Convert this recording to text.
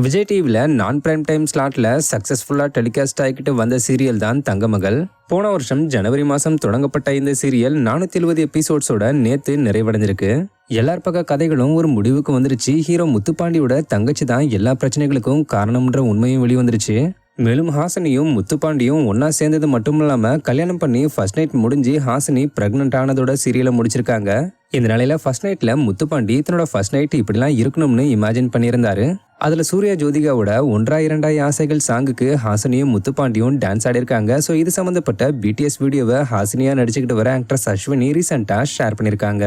விஜய் டிவியில் நான் prime time ஸ்லாட்ல சக்சஸ்ஃபுல்லாக telecast ஆகிக்கிட்டு வந்த சீரியல் தான் தங்கமகள். போன வருஷம் ஜனவரி மாதம் தொடங்கப்பட்ட இந்த சீரியல் 470 எபிசோட்ஸோட நேத்து நிறைவடைஞ்சிருக்கு. எல்லார் பக்க கதைகளும் ஒரு முடிவுக்கு வந்துருச்சு. ஹீரோ முத்துப்பாண்டியோட தங்கச்சி தான் எல்லா பிரச்சனைகளுக்கும் காரணம்ன்ற உண்மையும் வெளிவந்துருச்சு. மேலும் ஹாசினியும் முத்துப்பாண்டியும் ஒன்னா சேர்ந்தது மட்டும் இல்லாம கல்யாணம் பண்ணி ஃபர்ஸ்ட் நைட் முடிஞ்சு ஹாசினி பிரெக்னன்ட் ஆனதோட சீரியலை முடிச்சிருக்காங்க. இந்த நிலையில ஃபர்ஸ்ட் நைட்ல முத்துப்பாண்டி தன்னோட ஃபர்ஸ்ட் நைட் இப்படிலாம் இருக்கணும்னு இமேஜின் பண்ணியிருந்தாரு. அதுல சூர்யா ஜோதிகாவோட 1,2 ஆசைகள் சாங்குக்கு ஹாசினியும் முத்துப்பாண்டியும் டான்ஸ் ஆடி இருக்காங்க. ஸோ இது சம்பந்தப்பட்ட பிடிஎஸ் வீடியோவை ஹாசினியா நடிச்சுக்கிட்டு வர ஆக்ட்ரஸ் அஸ்வினி ரீசெண்டா ஷேர் பண்ணிருக்காங்க.